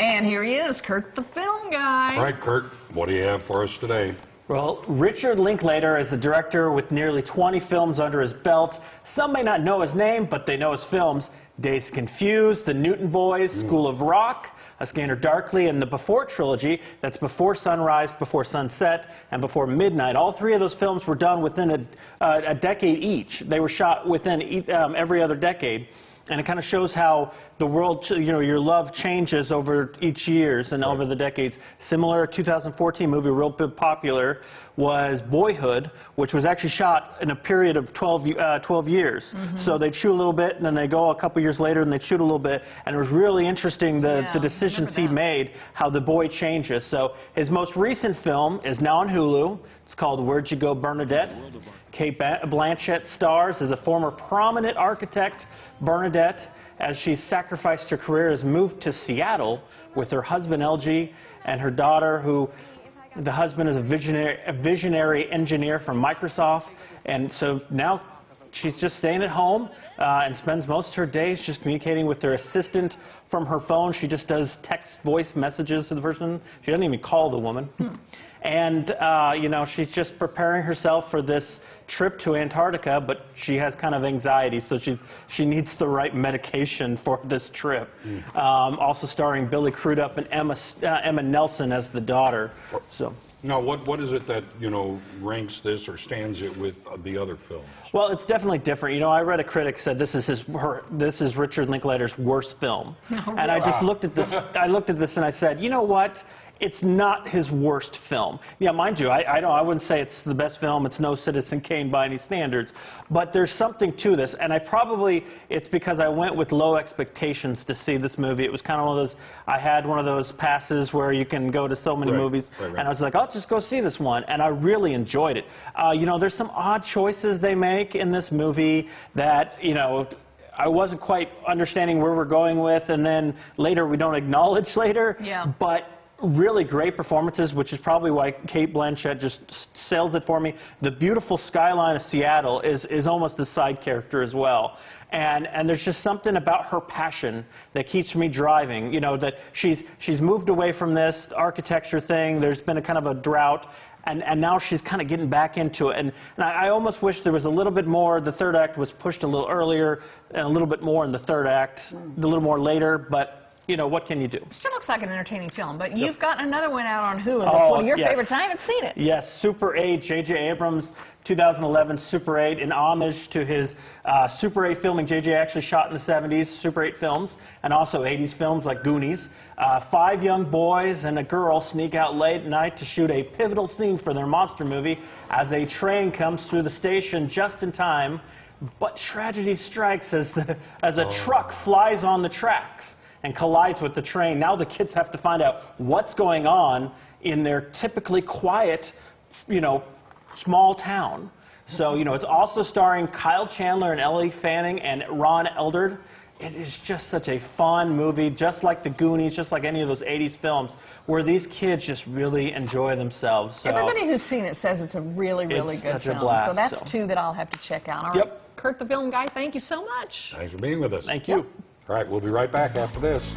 And here he is, Kurt the film guy. All right, Kurt, what do you have for us today? Well, Richard Linklater is a director with nearly 20 films under his belt. Some may not know his name, but they know his films. Dazed Confused, The Newton Boys, School of Rock, A Scanner Darkly, and the Before trilogy. That's Before Sunrise, Before Sunset, and Before Midnight. All three of those films were done within a decade each. They were shot within every other decade. And it kind of shows how the world, your love changes over each years and over the decades. Similar 2014 movie, real big popular, was Boyhood, which was actually shot in a period of 12 years. So they'd shoot a little bit, and then they go a couple years later, and they'd shoot a little bit. And it was really interesting, the decisions he made, how the boy changes. So his most recent film is now on Hulu. It's called Where'd You Go, Bernadette? Cate Blanchett stars as a former prominent architect. Bernadette, as she's sacrificed her career, has moved to Seattle with her husband, LG, and her daughter, who the husband is a visionary engineer from Microsoft. And so now she's just staying at home and spends most of her days just communicating with her assistant from her phone. She just does text voice messages to the person. She doesn't even call the woman. And, she's just preparing herself for this trip to Antarctica, but she has kind of anxiety, so she needs the right medication for this trip. Also starring Billy Crudup and Emma Nelson as the daughter. So. Now, what is it that, ranks this or stands it with the other films? Well, it's definitely different. I read a critic said this is Richard Linklater's worst film. And I just looked at this, and I said, you know what? It's not his worst film. Yeah, mind you, I wouldn't say it's the best film. It's no Citizen Kane by any standards. But there's something to this, and it's because I went with low expectations to see this movie. It was kind of one of those, I had one of those passes where you can go to so many movies, and I was like, I'll just go see this one, and I really enjoyed it. There's some odd choices they make in this movie that, I wasn't quite understanding where we're going with, and then later we don't acknowledge later. Yeah. But really great performances, which is probably why Cate Blanchett just sells it for me. The beautiful skyline of Seattle is almost a side character as well. And there's just something about her passion that keeps me driving. That she's moved away from this architecture thing. There's been a kind of a drought. And now she's kind of getting back into it. And I almost wish there was a little bit more. The third act was pushed a little earlier, and a little bit more in the third act, a little more later. But what can you do? Still looks like an entertaining film, but you've got another one out on Hulu. That's one of your favorites. I haven't seen it. Yes, Super 8, J.J. Abrams, 2011 Super 8, in homage to his Super 8 filming J.J. actually shot in the 70s, Super 8 films, and also 80s films like Goonies. 5 young boys and a girl sneak out late at night to shoot a pivotal scene for their monster movie as a train comes through the station just in time, but tragedy strikes as a truck flies on the tracks and collides with the train. Now the kids have to find out what's going on in their typically quiet, small town. So, it's also starring Kyle Chandler and Ellie Fanning and Ron Eldard. It is just such a fun movie, just like the Goonies, just like any of those 80s films, where these kids just really enjoy themselves. So everybody who's seen it says it's a really, really good film. So that's two that I'll have to check out. All right. Kurt the film guy, thank you so much. Thanks for being with us. Thank you. All right, we'll be right back after this.